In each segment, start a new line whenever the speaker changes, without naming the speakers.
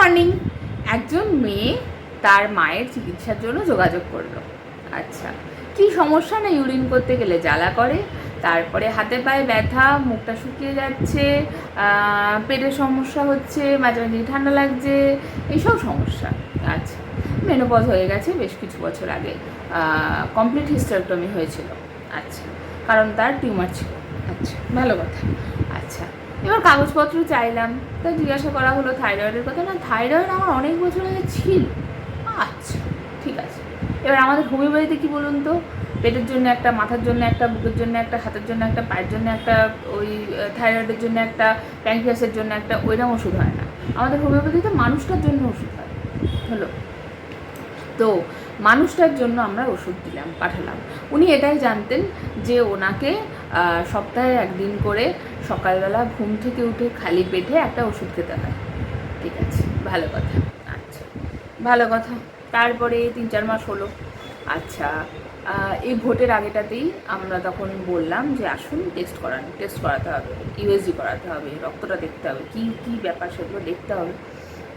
Morning. একজন মেয়ে তার মায়ের চিকিৎসার জন্য যোগাযোগ করলো। আচ্ছা, কি সমস্যা না, ইউরিন করতে গেলে জ্বালা করে, তারপরে হাতে পায়ে ব্যথা, মুখটা শুকিয়ে যাচ্ছে, পেটের সমস্যা হচ্ছে, মাঝে মাঝে ঠান্ডা লাগছে, এইসব সমস্যা। আচ্ছা, মেনোপজ হয়ে গেছে বেশ কিছু বছর আগে, কমপ্লিট হিস্টেরেক্টমি হয়েছিল। আচ্ছা, কারণ তার টিউমার ছিল। আচ্ছা, ভালো কথা। আচ্ছা, এবার কাগজপত্র চাইলাম, তা জিজ্ঞাসা করা হলো থাইরয়েডের কথা। না, থাইরয়েড আমার অনেক বছর আগে ছিল। আচ্ছা, ঠিক আছে। এবার আমাদের হোমিওপ্যাথিতে কী বলুন তো, পেটের জন্য একটা, মাথার জন্য একটা, বুকের জন্য একটা, হাতের জন্য একটা, পায়ের জন্য একটা, ওই থাইরয়েডের জন্য একটা, প্যানক্রিয়াসের জন্য একটা, ওইরকম ওষুধ হয় না। আমাদের হোমিওপ্যাথিতে মানুষটার জন্য ওষুধ হয়। হলো তো, মানুষটার জন্য আমরা ওষুধ দিলাম, পাঠালাম। উনি এটাই জানতেন যে ওনাকে সপ্তাহে একদিন করে সকালবেলা ঘুম থেকে উঠে খালি পেটে একটা ওষুধ খেতে হয়। ঠিক আছে, ভালো কথা। আচ্ছা, ভালো কথা। তারপরে 3-4 মাস হলো। আচ্ছা, এই ভোটের আগেটাতেই আমরা তখন বললাম যে আসুন টেস্ট করাতে হবে, ইউএসজি করাতে হবে, রক্তটা দেখতে হবে, কী কী ব্যাপার সেগুলো দেখতে হবে।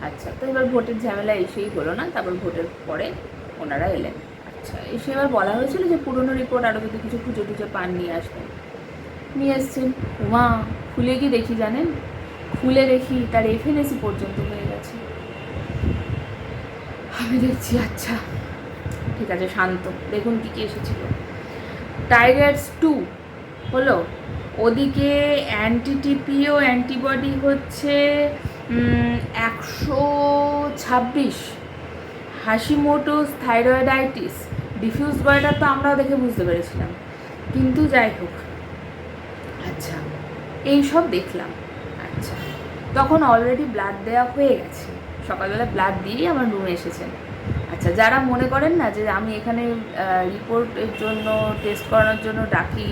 আচ্ছা, তো এবার ভোটের ঝামেলা এসেই হলো না। তারপর ভোটের পরে ওনারা এলেন। আচ্ছা, এসে এবার বলা হয়েছিল যে পুরনো রিপোর্ট আরও যদি কিছু খুঁজে টুজে পান নিয়ে আসবেন। নিয়ে এসছেন। উমা, খুলে কি দেখি জানেন, খুলে দেখি তার এফএনএসি পর্যন্ত হয়ে গেছে। আমি দেখছি আচ্ছা ঠিক আছে, শান্ত, দেখুন কী কী এসেছিল। টাইগার্স 2 হলো, ওদিকে অ্যান্টিটিপিও অ্যান্টিবডি হচ্ছে 126, হাশিমোটোস থাইরয়েডাইটিস, ডিফিউজ বয়টা তো আমরাও দেখে বুঝতে পেরেছিলাম, কিন্তু যাই হোক। আচ্ছা, এই সব দেখলাম। আচ্ছা, তখন অলরেডি ব্লাড দেওয়া হয়ে গেছে, সকালবেলা ব্লাড দিয়েই আমার রুমে এসেছেন। আচ্ছা, যারা মনে করেন না যে আমি এখানে রিপোর্টের জন্য, টেস্ট করানোর জন্য ডাকি,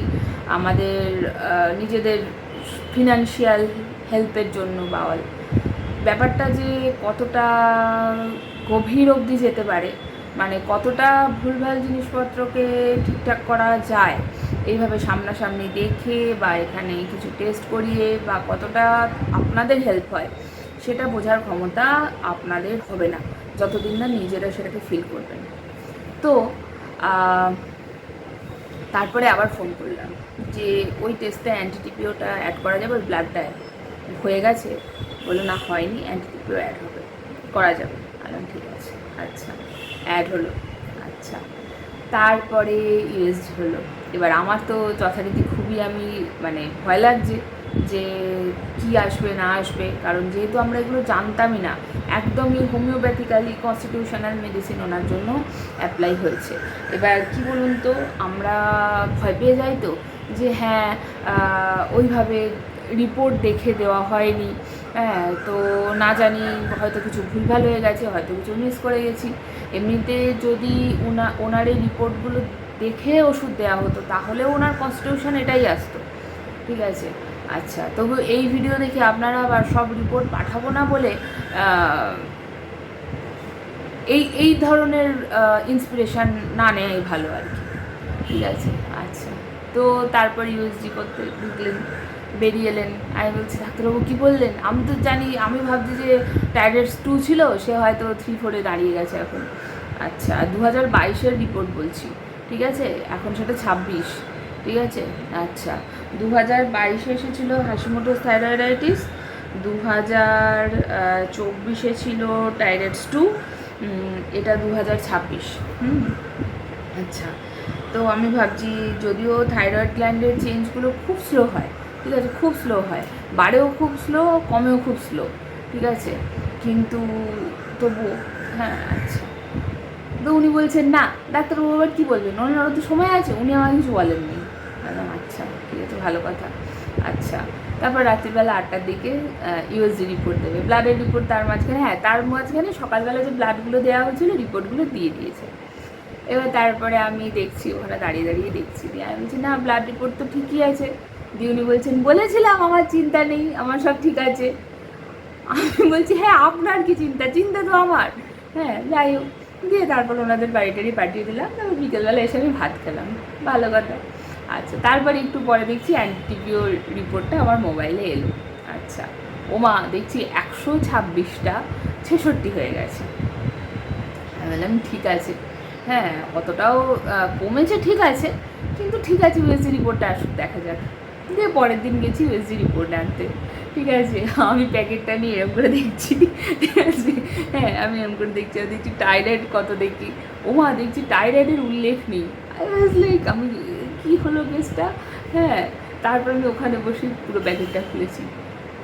আমাদের নিজেদের ফিনান্সিয়াল হেল্পের জন্য বাওয়াল, ব্যাপারটা যে কতটা গভীর অবধি যেতে পারে, মানে কতটা ভুলভাল জিনিসপত্রকে ঠিকঠাক করা যায় এইভাবে সামনাসামনি দেখে বা এখানে কিছু টেস্ট করিয়ে, বা কতটা আপনাদের হেল্প হয়, সেটা বোঝার ক্ষমতা আপনাদের হবে না যতদিন না নিজেরা সেটাকে ফিল করবেন। তো তারপরে আবার ফোন করলাম যে ওই টেস্টে অ্যান্টিটিপিওটা অ্যাড করা যাবে, ওই ব্লাডটা হয়ে গেছে। বললো না, হয়নি, অ্যান্টিটিপিও অ্যাড হবে, করা যাবে। বললাম ঠিক আছে। আচ্ছা, অ্যাড হলো। আচ্ছা, তারপরে ইউএসজি হলো। এবার আমার তো যথারীতি খুবই মানে ভয় লাগছে যে কি আসবে না আসবে, কারণ যেহেতু আমরা এগুলো জানতামই না, একদমই হোমিওপ্যাথিক্যালি কনস্টিটিউশনাল মেডিসিন ওনার জন্য অ্যাপ্লাই হয়েছে। এবার কি বলুন তো, আমরা ভয় পেয়ে যাই তো যে হ্যাঁ, ওইভাবে রিপোর্ট দেখে দেওয়া হয়নি, হ্যাঁ, তো না জানি হয়তো কিছু ভুলভাল হয়ে গেছে, হয়তো কিছু মিস করে গেছি। এমনিতে যদি ওনার এই রিপোর্টগুলো দেখে ওষুধ দেওয়া হতো তাহলে ওনার কনস্টিটিউশন এটাই আসতো। ঠিক আছে। আচ্ছা, তবু এই ভিডিও দেখে আপনারা আবার সব রিপোর্ট পাঠাবো না বলে এই ধরনের ইন্সপিরেশান না নেওয়াই ভালো আর কি। ঠিক আছে। আচ্ছা, তো তারপর ইউএসজি করতে ঢুকলেন, বেরিয়ে এলেন। আমি বলছি ডাক্তারবাবু কী বললেন? আমি তো জানি, আমি ভাবছি যে টাইগার্স 2 ছিল, সে হয়তো 3-4-এ দাঁড়িয়ে গেছে এখন। আচ্ছা, 2022-এর রিপোর্ট বলছি, ঠিক আছে, এখন সেটা 26। ঠিক আছে। আচ্ছা, 2022-এ এসেছিলো হাশিমোটোস থাইরয়েডাইটিস, 2024-এ ছিল টাইগার্স 2, এটা 2026। আচ্ছা, তো আমি ভাবছি যদিও থাইরয়েড গ্ল্যান্ডের চেঞ্জগুলো খুব স্লো হয়, ঠিক আছে, খুব স্লো হয়, বাড়েও খুব স্লো, কমেও খুব স্লো, ঠিক আছে, কিন্তু তবুও হ্যাঁ। আচ্ছা, তো উনি বলছেন না, ডাক্তারবাবু আবার কী বলবেন, ওনারও তো সময় আছে, উনি আমার কিছু বলেননি। বললাম আচ্ছা ঠিক আছে, ভালো কথা। আচ্ছা, তারপর রাত্রিবেলা 8টার দিকে ইউএসজি রিপোর্ট দেবে, ব্লাডের রিপোর্ট, তার মাঝখানে সকালবেলা যে ব্লাডগুলো দেওয়া হয়েছিল রিপোর্টগুলো দিয়ে দিয়েছে। এবার তারপরে আমি দেখছি, ওখানে দাঁড়িয়ে দাঁড়িয়ে দেখছি, দিয়ে আমি বলছি না, ব্লাড রিপোর্ট তো ঠিকই আছে। দিয়ে উনি বলছেন বলেছিলাম আমার চিন্তা নেই, আমার সব ঠিক আছে। আমি বলছি হ্যাঁ, আপনার কি চিন্তা, চিন্তা তো আমার। হ্যাঁ, যাই হোক, দিয়ে তারপর ওনাদের বাড়িটারি পাঠিয়ে দিলাম। তারপর বিকেলবেলা এসে আমি ভাত খেলাম, ভালো কথা। আচ্ছা, তারপরে একটু পরে দেখছি অ্যান্টিটিপিও রিপোর্টটা আমার মোবাইলে এলো। আচ্ছা, ওমা দেখছি 126টা 66 হয়ে গেছে। আমি বললাম ঠিক আছে, হ্যাঁ অতটাও কমেছে ঠিক আছে, কিন্তু ঠিক আছে ইউএসজি রিপোর্টটা আসুক দেখা যাক। দিয়ে পরের দিন গেছি ইউএসজি রিপোর্ট আনতে, ঠিক আছে। আমি প্যাকেটটা নিয়ে এরকম করে দেখছি, ঠিক আছে, হ্যাঁ আমি এরকম করে দেখছি, দেখছি থাইরয়েড কত দেখি, ওমা দেখছি থাইরয়েডের উল্লেখ নেই। আই ওয়াজ লাইক আমি কী হলো কেসটা, হ্যাঁ। তারপর আমি ওখানে বসে পুরো প্যাকেটটা খুলেছি,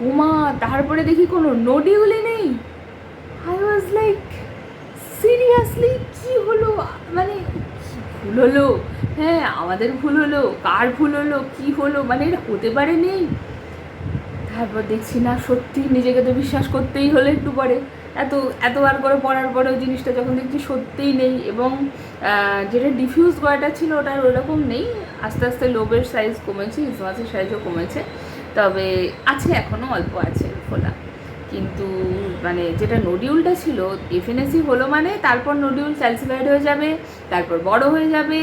ওমা তারপরে দেখি কোনো নোডিউলই নেই। আই ওয়াজ লাইক সিরিয়াসলি কী হলো, মানে ভুল হলো, হ্যাঁ আমাদের ভুল হলো, কার ভুল হলো, কী হলো, মানে এটা হতে পারে নেই। তারপর দেখছি না সত্যি, নিজেকে তো বিশ্বাস করতেই হলো একটু পরে, এতবার করে পড়ার পরেও জিনিসটা যখন দেখছি সত্যিই নেই। এবং যেটা ডিফিউজ করাটা ছিল ওটার ওরকম নেই, আস্তে আস্তে লোবের সাইজ কমেছে, ইসমাসের সাইজও কমেছে, তবে আছে এখনও অল্প আছে ফোলা। কিন্তু মানে যেটা নোডিউলটা ছিল এফএনএসি হলো মানে তারপর নোডিউল ক্যালসিফাইড হয়ে যাবে, তারপর বড় হয়ে যাবে,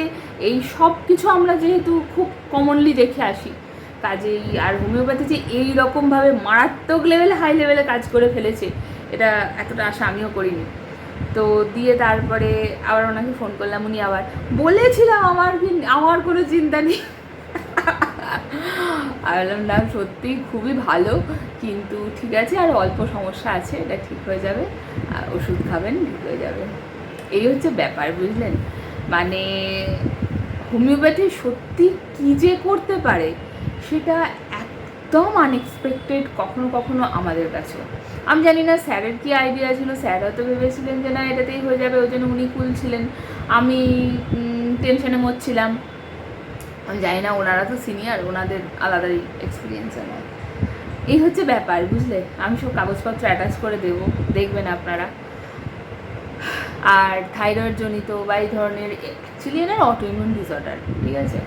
এই সব কিছু আমরা যেহেতু খুব কমনলি দেখে আসি, কাজেই আর হোমিওপ্যাথি যে এই রকমভাবে মারাত্মক লেভেলে হাই লেভেলে কাজ করে ফেলেছে এটা এতটা আশা আমিও করিনি। তো দিয়ে তারপরে আবার ওনাকে ফোন করলাম, উনি আবার বলেছিলাম আমার কোনো চিন্তা নেই। আর বললাম না সত্যিই খুবই ভালো, কিন্তু ঠিক আছে আর অল্প সমস্যা আছে, এটা ঠিক হয়ে যাবে, আর ওষুধ খাবেন ঠিক হয়ে যাবে। এই হচ্ছে ব্যাপার, বুঝলেন। মানে হোমিওপ্যাথি সত্যি কী যে করতে পারে সেটা একদম আনএক্সপেক্টেড কখনো কখনো আমাদের কাছেও। আমি জানি না স্যারের কী আইডিয়া ছিল, স্যার হয়তো ভেবেছিলেন যে না এটাতেই হয়ে যাবে, ওই জন্য উনি কুল ছিলেন, আমি টেনশনে মরছিলাম। আমি জানি না, ওনারা তো সিনিয়র, ওনাদের আলাদাই এক্সপিরিয়েন্স আমার। এই হচ্ছে ব্যাপার, বুঝলে। আমি সব কাগজপত্র অ্যাটাচ করে দেবো, দেখবেন আপনারা। আর থাইরয়েড জনিত বা এই ধরনের অ্যাকচুয়ালি এনার অটোইমিউন ডিসঅর্ডার, ঠিক আছে,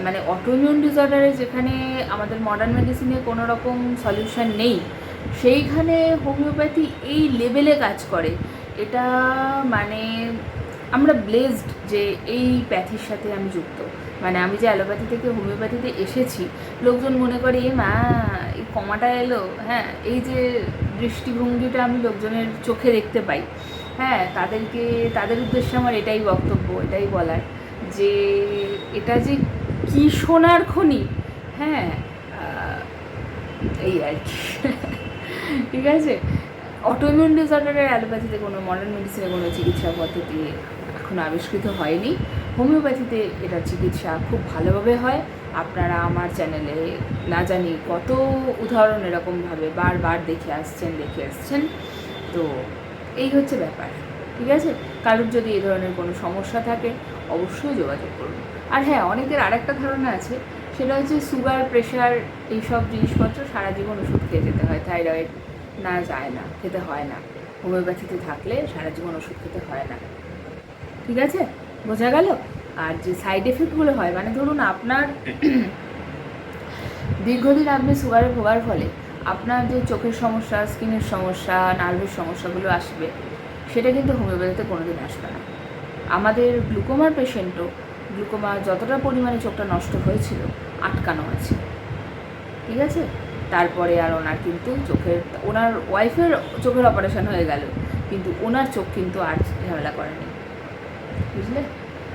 মানে অটোইমিউন ডিসঅর্ডারে যেখানে আমাদের মডার্ন মেডিসিনে কোনো রকম সলিউশন নেই, সেইখানে হোমিওপ্যাথি এই লেভেলে কাজ করে, এটা মানে আমরা ব্লেসড যে এই প্যাথির সাথে আমি যুক্ত। মানে আমি যে অ্যালোপ্যাথি থেকে হোমিওপ্যাথিতে এসেছি, লোকজন মনে করে এ মা এই কমাটা এলো, হ্যাঁ এই যে দৃষ্টিভঙ্গিটা আমি লোকজনের চোখে দেখতে পাই, হ্যাঁ তাদের উদ্দেশ্যে আমার এটাই বক্তব্য, এটাই বলার যে এটা যে কী সোনার খনি, হ্যাঁ এই আর কি। ঠিক আছে, অটোইমিউন ডিসঅর্ডারের অ্যালোপ্যাথিতে কোনো মডার্ন মেডিসিনে কোনো চিকিৎসা পদ্ধতি এখনও আবিষ্কৃত হয়নি। হোমিওপ্যাথিতে এটার চিকিৎসা খুব ভালোভাবে হয়। আপনারা আমার চ্যানেলে না জানি কত উদাহরণ এরকমভাবে বারবার দেখে আসছেন। তো এই হচ্ছে ব্যাপার, ঠিক আছে। কারোর যদি এই ধরনের কোনো সমস্যা থাকে অবশ্যই যোগাযোগ করুন। আর হ্যাঁ, অনেকের আরেকটা ধারণা আছে, সেটা হচ্ছে সুগার, প্রেশার এইসব জিনিসপত্র সারা জীবন ওষুধ খেয়ে যেতে হয়, থাইরয়েড না যায় না, খেতে হয় না, হোমিওপ্যাথিতে থাকলে সারা জীবন ওষুধ খেতে হয় না, ঠিক আছে, বোঝা গেল। আর যে সাইড এফেক্টগুলো হয়, মানে ধরুন আপনার দীর্ঘদিন আপনি সুগারে ভোগার ফলে আপনার যে চোখের সমস্যা, স্কিনের সমস্যা, নার্ভের সমস্যাগুলো আসবে, সেটা কিন্তু হোমিওপ্যাথিতে কোনোদিন আসবে না। আমাদের গ্লুকোমার পেশেন্টও গ্লুকোমা যতটা পরিমাণে চোখটা নষ্ট হয়েছিল আটকানো আছে, ঠিক আছে। তারপরে আর ওনার কিন্তু ওনার ওয়াইফের চোখের অপারেশন হয়ে গেল, কিন্তু ওনার চোখ কিন্তু আর ঝামেলা করেনি, বুঝলে।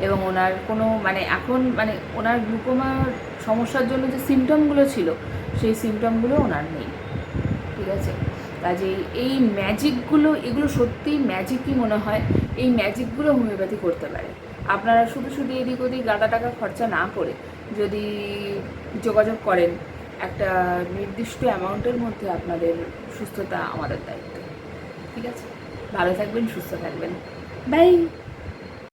এবং ওনার কোনো মানে এখন মানে ওনার গ্লুকোমার সমস্যার জন্য যে সিমটমগুলো ছিল সেই সিমটমগুলো ওনার নেই, ঠিক আছে। কাজেই এই ম্যাজিকগুলো, এগুলো সত্যিই ম্যাজিকই মনে হয়, এই ম্যাজিকগুলো হোমিওপ্যাথি করতে পারে। আপনারা শুধু এদিক ওদিক গাদা টাকা খরচা না করে যদি যোগাযোগ করেন, একটা নির্দিষ্ট অ্যামাউন্টের মধ্যে আপনাদের সুস্থতা আমাদের দায়িত্ব, ঠিক আছে। ভালো থাকবেন, সুস্থ থাকবেন, বাই।